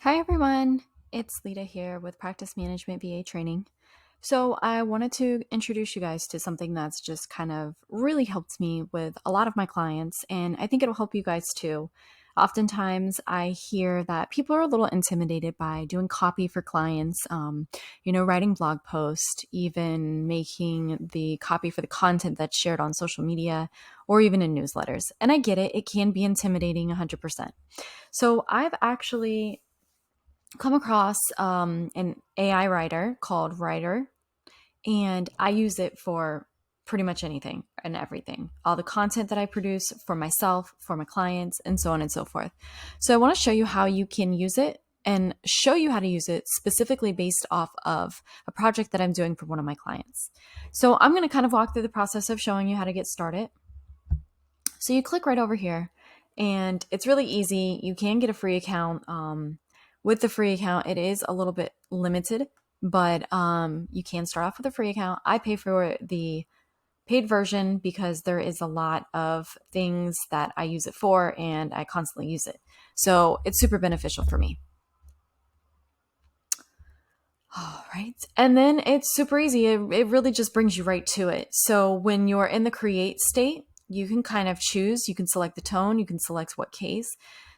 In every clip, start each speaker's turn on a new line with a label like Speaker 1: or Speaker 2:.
Speaker 1: Hi everyone, it's Lita here with Practice Management VA Training. So, I wanted to introduce you guys to something that's just kind of really helped me with a lot of my clients, and I think it'll help you guys too. Oftentimes, I hear that people are a little intimidated by doing copy for clients, writing blog posts, even making the copy for the content that's shared on social media or even in newsletters. And I get it, it can be intimidating 100%. So, I've actually come across an AI writer called Rytr, and I use it for pretty much anything and everything. All the content that I produce for myself, for my clients, and so on and so forth. So I want to show you how you can use it and show you how to use it specifically based off of a project that I'm doing for one of my clients. So I'm going to kind of walk through the process of showing you how to get started. So you click right over here, and it's really easy. You can get a free account. With the free account, it is a little bit limited, but you can start off with a free account. I pay for the paid version because there is a lot of things that I use it for, and I constantly use it. So it's super beneficial for me. All right. And then it's super easy. It really just brings you right to it. So when you're in the create state, you can kind of choose. You can select the tone. You can select what case.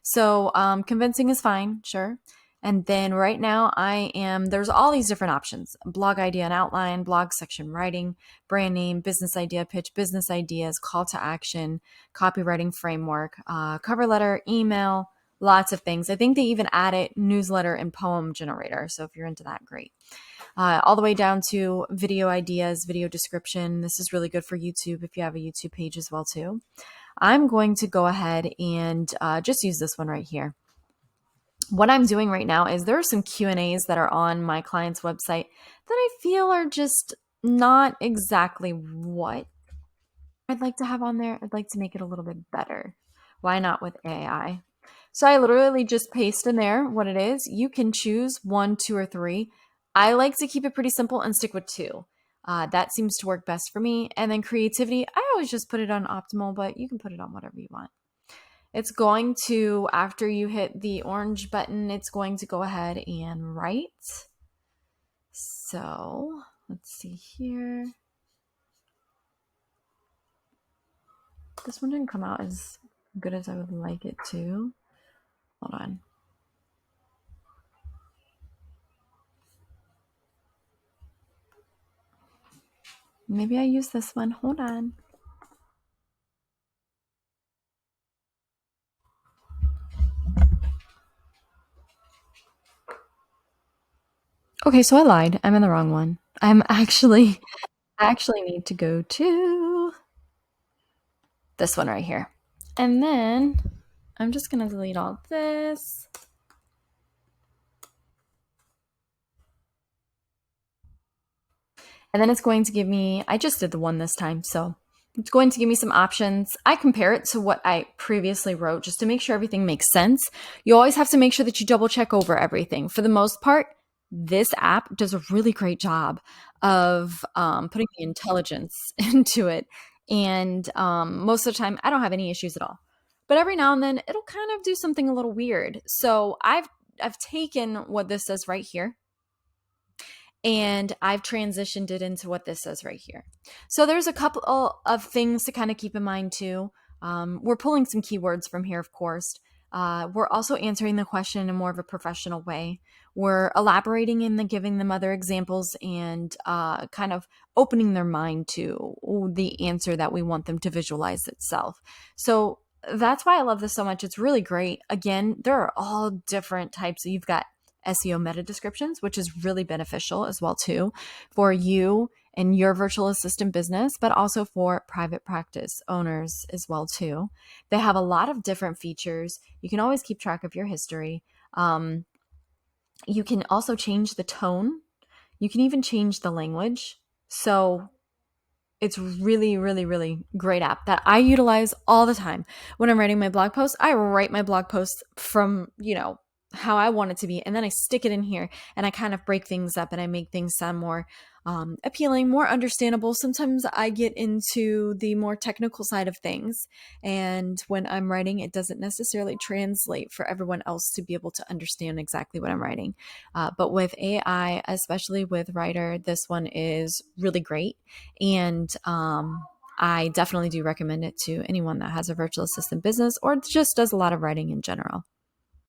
Speaker 1: So convincing is fine, sure. And then right now there's all these different options: blog idea and outline, blog section writing, brand name, business idea pitch, business ideas, call to action, copywriting framework, cover letter, email, lots of things. I think they even added newsletter and poem generator. So if you're into that, great. All the way down to video ideas, video description. This is really good for YouTube if you have a YouTube page as well too. I'm going to go ahead and just use this one right here. What I'm doing right now is there are some Q&As that are on my client's website that I feel are just not exactly what I'd like to have on there. I'd like to make it a little bit better. Why not with AI? So I literally just paste in there what it is. You can choose one, two, or three. I like to keep it pretty simple and stick with two. That seems to work best for me. And then creativity, I always just put it on optimal, but you can put it on whatever you want. It's going to, after you hit the orange button, it's going to go ahead and write. So let's see here. This one didn't come out as good as I would like it to. Hold on. Maybe I use this one. Hold on. Okay, so I lied. I'm in the wrong one. I actually need to go to this one right here. And then I'm just going to delete all this. And then it's going to give me, I just did the one this time, so it's going to give me some options. I compare it to what I previously wrote just to make sure everything makes sense. You always have to make sure that you double check over everything. For the most part, this app does a really great job of putting the intelligence into it. And most of the time, I don't have any issues at all. But every now and then, it'll kind of do something a little weird. So I've taken what this says right here, and I've transitioned it into what this says right here. So there's a couple of things to kind of keep in mind too. We're pulling some keywords from here, of course. We're also answering the question in more of a professional way. We're elaborating and giving them other examples and kind of opening their mind to the answer that we want them to visualize itself. So that's why I love this so much. It's really great. Again, there are all different types. You've got SEO meta descriptions, which is really beneficial as well too for you and your virtual assistant business, but also for private practice owners as well too. They have a lot of different features. You can always keep track of your history. You can also change the tone. You can even change the language. So it's really, really, really great app that I utilize all the time. When I'm writing my blog posts, I write my blog posts from, how I want it to be, and then I stick it in here and I kind of break things up and I make things sound more appealing, more understandable. Sometimes I get into the more technical side of things, and when I'm writing, it doesn't necessarily translate for everyone else to be able to understand exactly what I'm writing. But with AI, especially with Rytr, this one is really great, and I definitely do recommend it to anyone that has a virtual assistant business or just does a lot of writing in general.